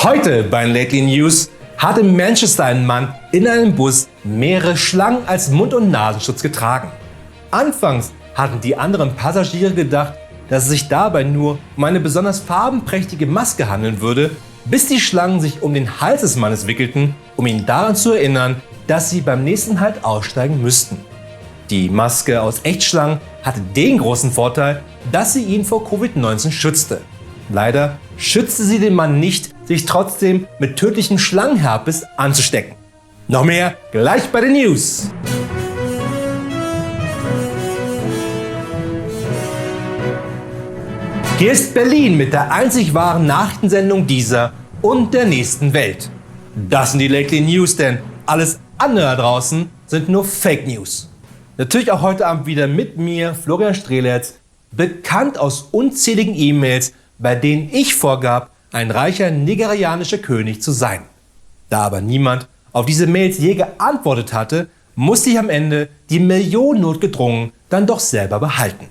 Heute bei den Lately News hat in Manchester ein Mann in einem Bus mehrere Schlangen als Mund- und Nasenschutz getragen. Anfangs hatten die anderen Passagiere gedacht, dass es sich dabei nur um eine besonders farbenprächtige Maske handeln würde, bis die Schlangen sich um den Hals des Mannes wickelten, um ihn daran zu erinnern, dass sie beim nächsten Halt aussteigen müssten. Die Maske aus Echtschlangen hatte den großen Vorteil, dass sie ihn vor Covid-19 schützte. Leider schützte sie den Mann nicht, sich trotzdem mit tödlichem Schlangenherpes anzustecken. Noch mehr gleich bei den News. Hier ist Berlin mit der einzig wahren Nachrichtensendung dieser und der nächsten Welt. Das sind die Lately News, denn alles andere da draußen sind nur Fake News. Natürlich auch heute Abend wieder mit mir, Florian Streletz, bekannt aus unzähligen E-Mails, bei denen ich vorgab, ein reicher nigerianischer König zu sein. Da aber niemand auf diese Mails je geantwortet hatte, musste ich am Ende die millionennotgedrungen dann doch selber behalten.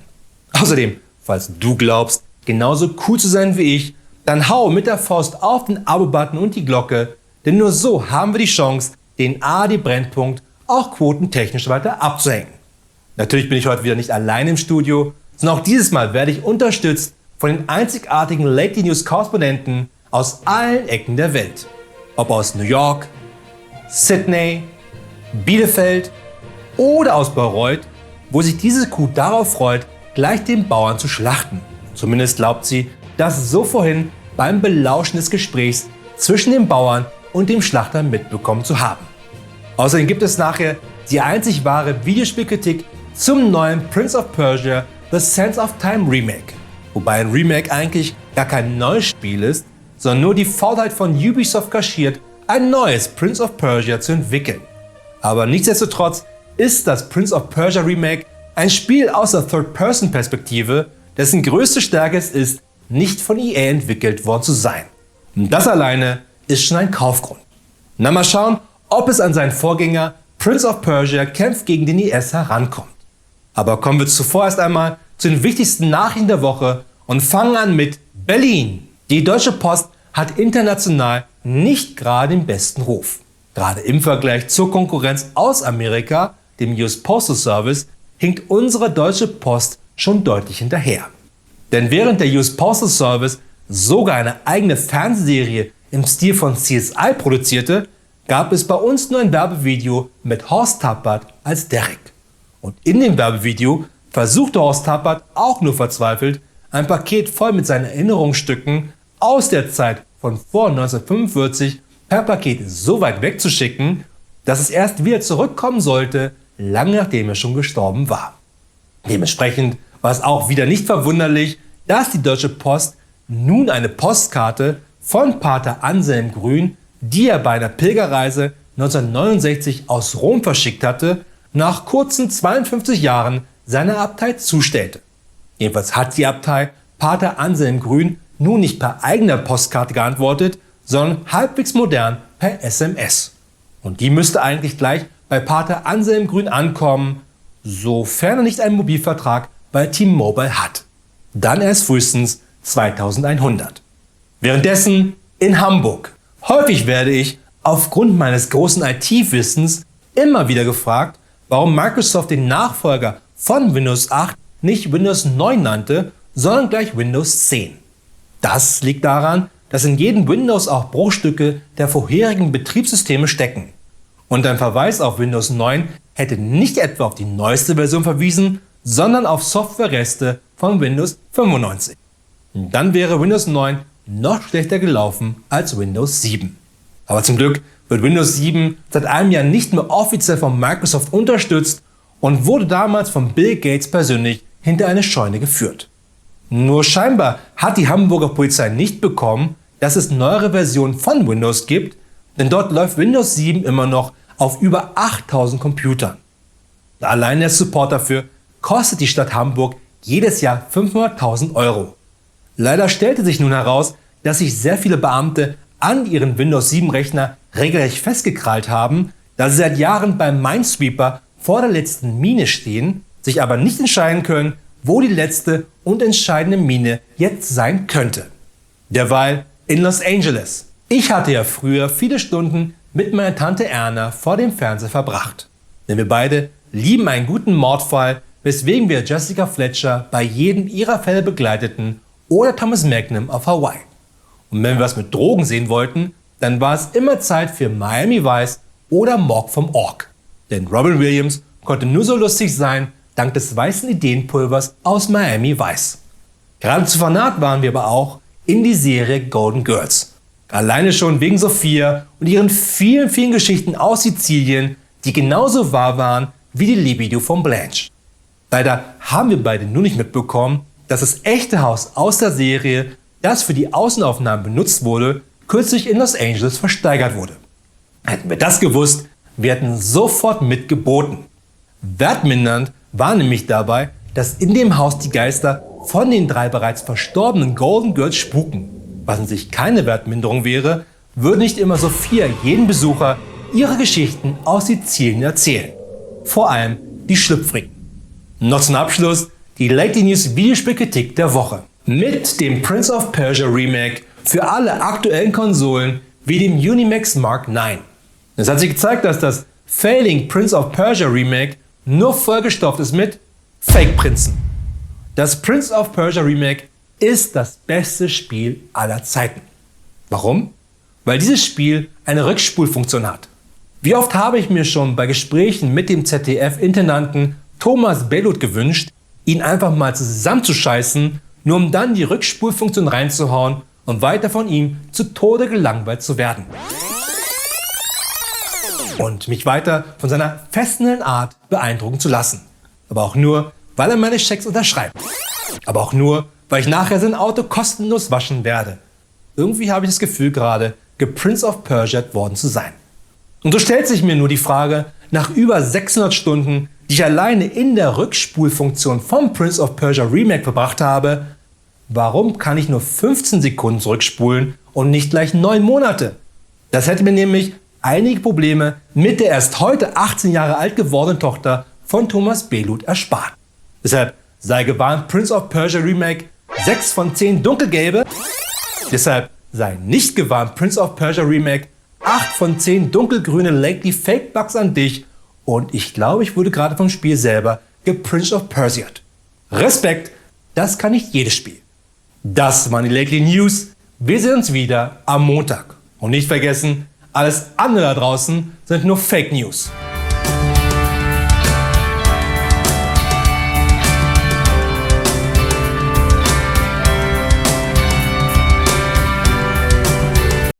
Außerdem, falls du glaubst, genauso cool zu sein wie ich, dann hau mit der Faust auf den Abo-Button und die Glocke, denn nur so haben wir die Chance, den ARD-Brennpunkt auch quotentechnisch weiter abzuhängen. Natürlich bin ich heute wieder nicht allein im Studio, sondern auch dieses Mal werde ich unterstützt von den einzigartigen Lately News Korrespondenten aus allen Ecken der Welt. Ob aus New York, Sydney, Bielefeld oder aus Bayreuth, wo sich diese Kuh darauf freut, gleich den Bauern zu schlachten. Zumindest glaubt sie, das so vorhin beim Belauschen des Gesprächs zwischen dem Bauern und dem Schlachter mitbekommen zu haben. Außerdem gibt es nachher die einzig wahre Videospielkritik zum neuen Prince of Persia The Sands of Time Remake. Wobei ein Remake eigentlich gar kein neues Spiel ist, sondern nur die Faulheit von Ubisoft kaschiert, ein neues Prince of Persia zu entwickeln. Aber nichtsdestotrotz ist das Prince of Persia Remake ein Spiel aus der Third-Person-Perspektive, dessen größte Stärke es ist, nicht von EA entwickelt worden zu sein. Und das alleine ist schon ein Kaufgrund. Na, mal schauen, ob es an seinen Vorgänger Prince of Persia kämpft gegen den IS herankommt. Aber kommen wir zuvor erst einmal zu den wichtigsten Nachrichten der Woche und fangen an mit Berlin. Die Deutsche Post hat international nicht gerade den besten Ruf. Gerade im Vergleich zur Konkurrenz aus Amerika, dem US Postal Service, hinkt unsere Deutsche Post schon deutlich hinterher. Denn während der US Postal Service sogar eine eigene Fernsehserie im Stil von CSI produzierte, gab es bei uns nur ein Werbevideo mit Horst Tappert als Derek. Und in dem Werbevideo versuchte Horst Tappert auch nur verzweifelt, ein Paket voll mit seinen Erinnerungsstücken aus der Zeit von vor 1945 per Paket so weit wegzuschicken, dass es erst wieder zurückkommen sollte, lange nachdem er schon gestorben war. Dementsprechend war es auch wieder nicht verwunderlich, dass die Deutsche Post nun eine Postkarte von Pater Anselm Grün, die er bei einer Pilgerreise 1969 aus Rom verschickt hatte, nach kurzen 52 Jahren seiner Abtei zustellte. Jedenfalls hat die Abtei Pater Anselm Grün nun nicht per eigener Postkarte geantwortet, sondern halbwegs modern per SMS. Und die müsste eigentlich gleich bei Pater Anselm Grün ankommen, sofern er nicht einen Mobilvertrag bei T-Mobile hat. Dann erst frühestens 2100. Währenddessen in Hamburg. Häufig werde ich aufgrund meines großen IT-Wissens immer wieder gefragt, warum Microsoft den Nachfolger von Windows 8 nicht Windows 9 nannte, sondern gleich Windows 10. Das liegt daran, dass in jedem Windows auch Bruchstücke der vorherigen Betriebssysteme stecken. Und ein Verweis auf Windows 9 hätte nicht etwa auf die neueste Version verwiesen, sondern auf Softwarereste von Windows 95. Und dann wäre Windows 9 noch schlechter gelaufen als Windows 7. Aber zum Glück wird Windows 7 seit einem Jahr nicht mehr offiziell von Microsoft unterstützt und wurde damals von Bill Gates persönlich hinter eine Scheune geführt. Nur scheinbar hat die Hamburger Polizei nicht bekommen, dass es neuere Versionen von Windows gibt, denn dort läuft Windows 7 immer noch auf über 8000 Computern. Allein der Support dafür kostet die Stadt Hamburg jedes Jahr 500.000 Euro. Leider stellte sich nun heraus, dass sich sehr viele Beamte an ihren Windows 7 Rechner regelrecht festgekrallt haben, da sie seit Jahren beim Minesweeper vor der letzten Mine stehen, sich aber nicht entscheiden können, wo die letzte und entscheidende Mine jetzt sein könnte. Derweil in Los Angeles. Ich hatte ja früher viele Stunden mit meiner Tante Erna vor dem Fernseher verbracht. Denn wir beide lieben einen guten Mordfall, weswegen wir Jessica Fletcher bei jedem ihrer Fälle begleiteten oder Thomas Magnum auf Hawaii. Und wenn wir was mit Drogen sehen wollten, dann war es immer Zeit für Miami Vice oder Morg vom Ork. Denn Robin Williams konnte nur so lustig sein, dank des weißen Ideenpulvers aus Miami Vice. Geradezu fanat waren wir aber auch in die Serie Golden Girls. Alleine schon wegen Sophia und ihren vielen, vielen Geschichten aus Sizilien, die genauso wahr waren wie die Libido von Blanche. Leider haben wir beide nur nicht mitbekommen, dass das echte Haus aus der Serie, das für die Außenaufnahmen benutzt wurde, kürzlich in Los Angeles versteigert wurde. Hätten wir das gewusst, wir hätten sofort mitgeboten. Wertmindernd war nämlich dabei, dass in dem Haus die Geister von den 3 bereits verstorbenen Golden Girls spuken. Was an sich keine Wertminderung wäre, würde nicht immer Sophia jedem Besucher ihre Geschichten aus Sizilien erzählen. Vor allem die Schlüpfrigen. Noch zum Abschluss die Lately News Videospielkritik der Woche. Mit dem Prince of Persia Remake für alle aktuellen Konsolen wie dem Unimax Mark IX. Es hat sich gezeigt, dass das Failing Prince of Persia Remake nur vollgestopft ist mit Fake-Prinzen. Das Prince of Persia Remake ist das beste Spiel aller Zeiten. Warum? Weil dieses Spiel eine Rückspulfunktion hat. Wie oft habe ich mir schon bei Gesprächen mit dem ZDF-Intendanten Thomas Bellut gewünscht, ihn einfach mal zusammenzuscheißen, nur um dann die Rückspulfunktion reinzuhauen und weiter von ihm zu Tode gelangweilt zu werden. Und mich weiter von seiner fesselnden Art beeindrucken zu lassen. Aber auch nur, weil er meine Schecks unterschreibt. Aber auch nur, weil ich nachher sein Auto kostenlos waschen werde. Irgendwie habe ich das Gefühl gerade, Prince of Persia worden zu sein. Und so stellt sich mir nur die Frage, nach über 600 Stunden, die ich alleine in der Rückspulfunktion vom Prince of Persia Remake verbracht habe, warum kann ich nur 15 Sekunden zurückspulen und nicht gleich 9 Monate? Das hätte mir nämlich einige Probleme mit der erst heute 18 Jahre alt gewordenen Tochter von Thomas Bellut erspart. Deshalb sei gewarnt, Prince of Persia Remake 6 von 10 dunkelgelbe. Deshalb sei nicht gewarnt, Prince of Persia Remake 8 von 10 dunkelgrüne Lately Fake Bugs an dich. Und ich glaube, ich wurde gerade vom Spiel selber Prince of Persia'd. Respekt, das kann nicht jedes Spiel. Das waren die Lately News. Wir sehen uns wieder am Montag. Und nicht vergessen, alles andere da draußen sind nur Fake News.